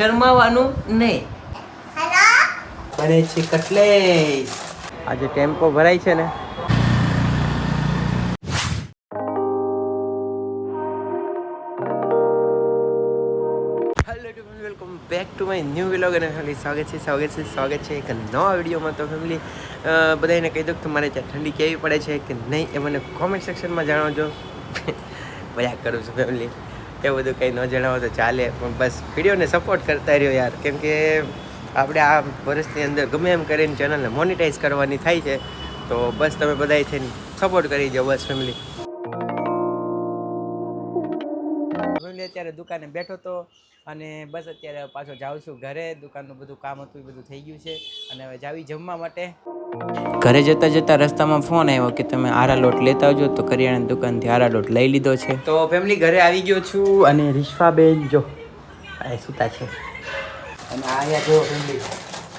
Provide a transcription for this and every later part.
શરમાવાનું નહીં. બને છે કટલેસ. આજે ટેમ્પો ભરાય છે ને. Welcome back to my new vlog અને ફેમિલી સ્વાગત છે એક નવા વિડીયોમાં. તો ફેમિલી બધાને કહી દો કે તમારે ત્યાં ઠંડી કેવી પડે છે કે નહીં એ મને કોમેન્ટ સેક્શનમાં જણાવજો. મજાક કરું છું ફેમિલી, એ બધું કંઈ ન જણાવો તો ચાલે, પણ બસ વિડીયોને સપોર્ટ કરતા રહ્યો યાર, કેમ કે આપણે આ વર્ષની અંદર ગમે એમ કરીને ચેનલને મોનિટાઈઝ કરવાની થાય છે. તો બસ તમે બધાએ થઈને સપોર્ટ કરી દો બસ ફેમિલી. અત્યારે દુકાને બેઠો તો અને બસ અત્યારે પાછો જાઉં છું ઘરે. દુકાનનું બધું કામ હતું એ બધું થઈ ગયું છે અને હવે જાવી જમવા માટે. ઘરે જતા રસ્તામાં ફોન આવ્યો કે તમે આરા લોટ લેતા આવજો, તો કરિયાણાની દુકાનથી આરા લોટ લઈ લીધો છે. તો ફેમિલી ઘરે આવી ગયો છું અને રીશ્વાબેન જો આ સુતા છે અને આયા જો ફેમિલી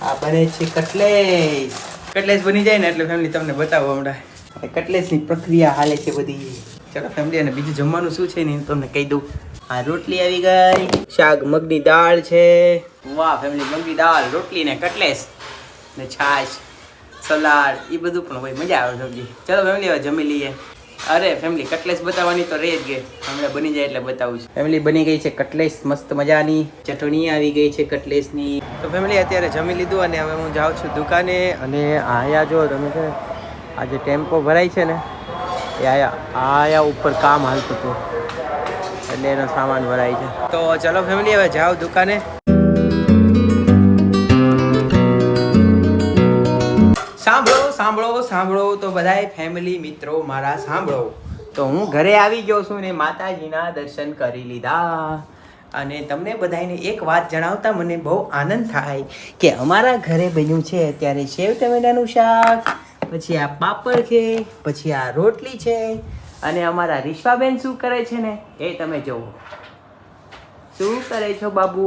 આ બને છે કટલેસ. કટલેસ બની જાય ને એટલે ફેમિલી તમને બતાવો હમણાં કટલેસની પ્રક્રિયા હાલે છે બધી. ચલો ફેમિલી, અને બીજું જમવાનું શું છે ને તમને કહી દઉં. આ રોટલી આવી ગઈ, શાક મગની દાળ છે. વાહ ફેમિલી, મગની દાળ, રોટલી ને કટલેસ ને છાશ, સલાડ, એ બધું પણ હોય, મજા આવે સમજી. ચલો ફેમિલી હવે જમી લઈએ. અરે ફેમિલી કટલેસ બતાવવાની તો રહી જ ગઈ, હમણાં બની જાય એટલે બતાવું છું. ફેમિલી બની ગઈ છે કટલેસ, મસ્ત મજાની ચટણી આવી ગઈ છે કટલેસની. તો ફેમિલી અત્યારે જમી લીધું અને હવે હું જાઉં છું દુકાને. અને આયા જો તમે છે આજે ટેમ્પો ભરાય છે ને એ આયા ઉપર કામ હાલતું હતું એટલે એનો સામાન ભરાય છે. તો ચલો ફેમિલી હવે જાઓ દુકાને. સાંભળો તો બધાય ફેમિલી મિત્રો મારા સાંભળો. તો હું ઘરે આવી ગયો છું ને માતાજીના દર્શન કરી લીધા. અને તમને બધાને એક વાત જણાવતા મને બહુ આનંદ થાય કે અમારા ઘરે બન્યું છે અત્યારે સેવ ટમેટાનું શાક, પછી આ પાપડ છે, પછી આ રોટલી છે. અને અમારા રીશ્વાબેન શું કરે છે ને એ તમે જુઓ. શું કરે છો બાબુ?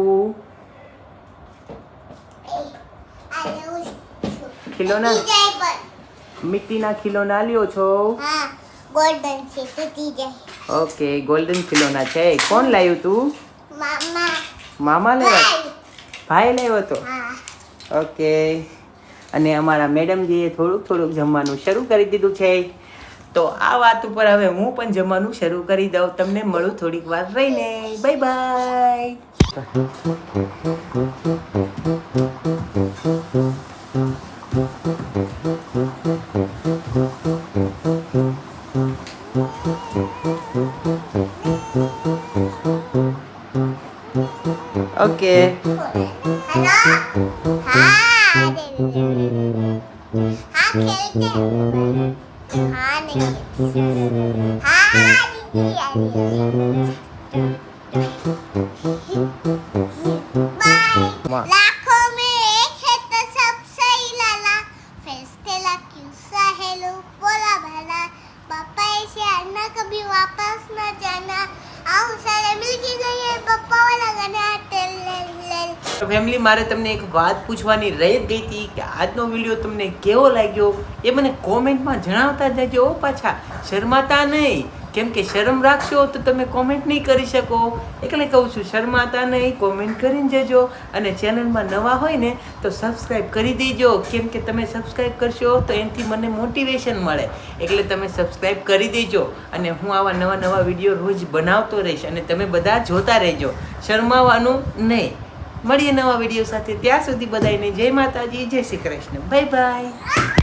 ખિલોના મિટ્ટીના ખિલોના લ્યો છો? ગોલ્ડન છે, તૂટી જાય. ઓકે, ગોલ્ડન ખિલોના છે. કોણ લાવ્યું તું? મામા લાવ્યા? ભાઈ લાવ્યો તો? ઓકે. અને અમારા મેડમજીએ થોડુંક જમવાનું શરૂ કરી દીધું છે. તો આ વાત ઉપર હવે હું પણ જમવાનું શરૂ કરી દઉં. તમને મળું થોડીક વાર રહીને. Bye bye. ઓકે. लाखों में एक है तो सब सही लाला फेस्टेला क्यूसा हेलो बोला भला पापा ऐसे आना कभी वापस न जाना आओ सारे मिलके गए पापा वाला गाना टेल તો ફેમિલી મારે તમને એક વાત પૂછવાની રહી જ ગઈ હતી કે આજનો વિડીયો તમને કેવો લાગ્યો એ મને કોમેન્ટમાં જણાવતા જજો. પાછા શરમાતા નહીં, કેમ કે શરમ રાખશો તો તમે કોમેન્ટ નહીં કરી શકો. એટલે કહું છું શરમાતા નહીં, કોમેન્ટ કરીને જજો. અને ચેનલમાં નવા હોય ને તો સબસ્ક્રાઈબ કરી દેજો, કેમ કે તમે સબસ્ક્રાઈબ કરશો તો એનાથી મને મોટિવેશન મળે. એટલે તમે સબસ્ક્રાઈબ કરી દેજો. અને હું આવા નવા વિડીયો રોજ બનાવતો રહીશ અને તમે બધા જોતા રહેજો. શરમાવાનું નહીં. મળીએ નવા વિડીયો સાથે. ત્યાં સુધી બધાને જય માતાજી, જય શ્રી કૃષ્ણ. Bye bye.